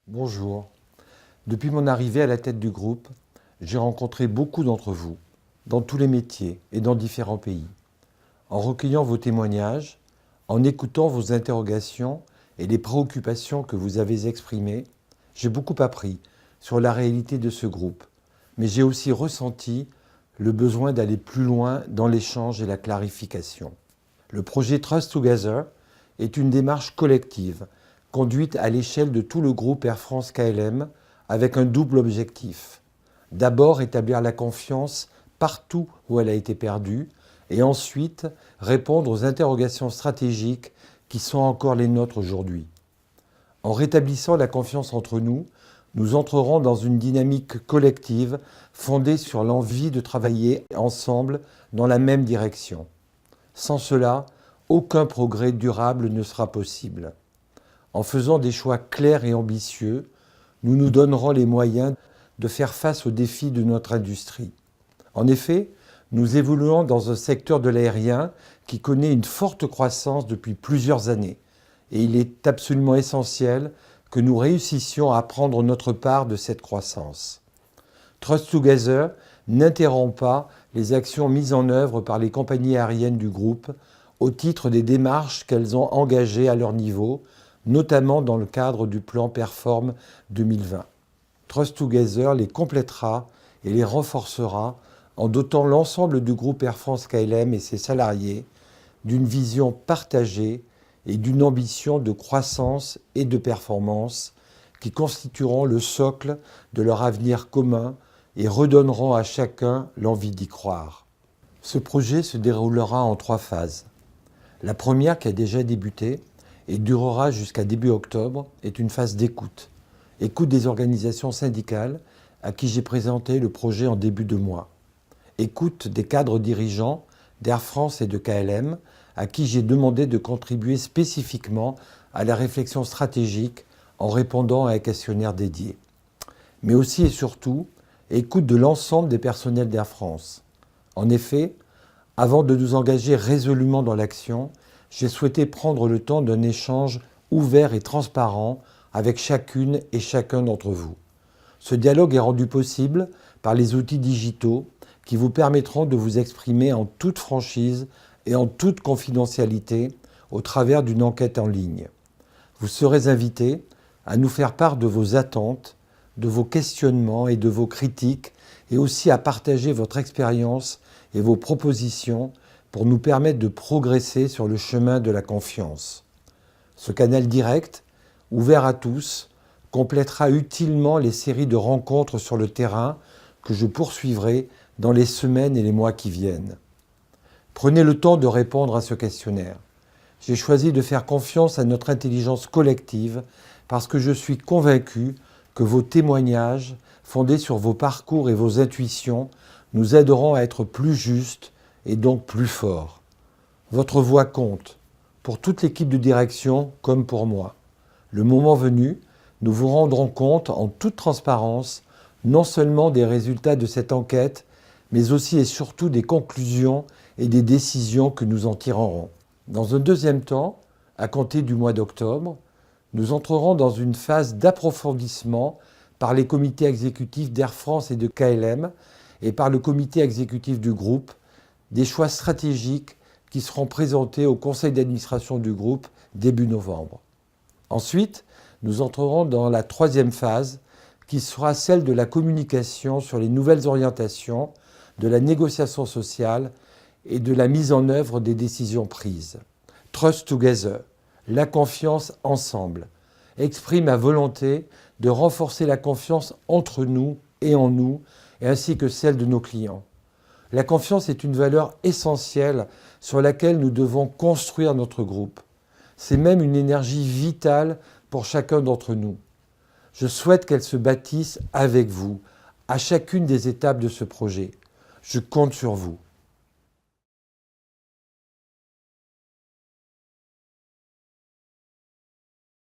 Bonjour. Depuis mon arrivée à la tête du groupe, j'ai rencontré beaucoup d'entre vous, dans tous les métiers et dans différents pays. En recueillant vos témoignages, en écoutant vos interrogations et les préoccupations que vous avez exprimées, j'ai beaucoup appris sur la réalité de ce groupe, mais j'ai aussi ressenti le besoin d'aller plus loin dans l'échange et la clarification. Le projet Trust Together est une démarche collective conduite à l'échelle de tout le groupe Air France KLM avec un double objectif. D'abord, établir la confiance partout où elle a été perdue et ensuite répondre aux interrogations stratégiques qui sont encore les nôtres aujourd'hui. En rétablissant la confiance entre nous, nous entrerons dans une dynamique collective fondée sur l'envie de travailler ensemble dans la même direction. Sans cela, aucun progrès durable ne sera possible. En faisant des choix clairs et ambitieux, nous nous donnerons les moyens de faire face aux défis de notre industrie. En effet, nous évoluons dans un secteur de l'aérien qui connaît une forte croissance depuis plusieurs années et il est absolument essentiel que nous réussissions à prendre notre part de cette croissance. Trust Together n'interrompt pas les actions mises en œuvre par les compagnies aériennes du groupe au titre des démarches qu'elles ont engagées à leur niveau, notamment dans le cadre du plan Perform 2020. Trust Together les complétera et les renforcera en dotant l'ensemble du groupe Air France KLM et ses salariés d'une vision partagée et d'une ambition de croissance et de performance qui constitueront le socle de leur avenir commun et redonneront à chacun l'envie d'y croire. Ce projet se déroulera en 3 phases. La première, qui a déjà débuté et durera jusqu'à début octobre, est une phase d'écoute. Écoute des organisations syndicales à qui j'ai présenté le projet en début de mois. Écoute des cadres dirigeants d'Air France et de KLM à qui j'ai demandé de contribuer spécifiquement à la réflexion stratégique en répondant à un questionnaire dédié. Mais aussi et surtout, écoute de l'ensemble des personnels d'Air France. En effet, avant de nous engager résolument dans l'action, j'ai souhaité prendre le temps d'un échange ouvert et transparent avec chacune et chacun d'entre vous. Ce dialogue est rendu possible par les outils digitaux qui vous permettront de vous exprimer en toute franchise et en toute confidentialité au travers d'une enquête en ligne. Vous serez invités à nous faire part de vos attentes, de vos questionnements et de vos critiques et aussi à partager votre expérience et vos propositions pour nous permettre de progresser sur le chemin de la confiance. Ce canal direct, ouvert à tous, complétera utilement les séries de rencontres sur le terrain que je poursuivrai dans les semaines et les mois qui viennent. Prenez le temps de répondre à ce questionnaire. J'ai choisi de faire confiance à notre intelligence collective parce que je suis convaincu que vos témoignages, fondés sur vos parcours et vos intuitions, nous aideront à être plus justes et donc plus forts. Votre voix compte, pour toute l'équipe de direction comme pour moi. Le moment venu, nous vous rendrons compte en toute transparence, non seulement des résultats de cette enquête, mais aussi et surtout des conclusions et des décisions que nous en tirerons. Dans un deuxième temps, à compter du mois d'octobre, nous entrerons dans une phase d'approfondissement par les comités exécutifs d'Air France et de KLM et par le comité exécutif du groupe, des choix stratégiques qui seront présentés au conseil d'administration du groupe début novembre. Ensuite, nous entrerons dans la troisième phase qui sera celle de la communication sur les nouvelles orientations, de la négociation sociale et de la mise en œuvre des décisions prises. Trust Together, la confiance ensemble, exprime ma volonté de renforcer la confiance entre nous et en nous, et ainsi que celle de nos clients. La confiance est une valeur essentielle sur laquelle nous devons construire notre groupe. C'est même une énergie vitale pour chacun d'entre nous. Je souhaite qu'elle se bâtisse avec vous, à chacune des étapes de ce projet. Je compte sur vous.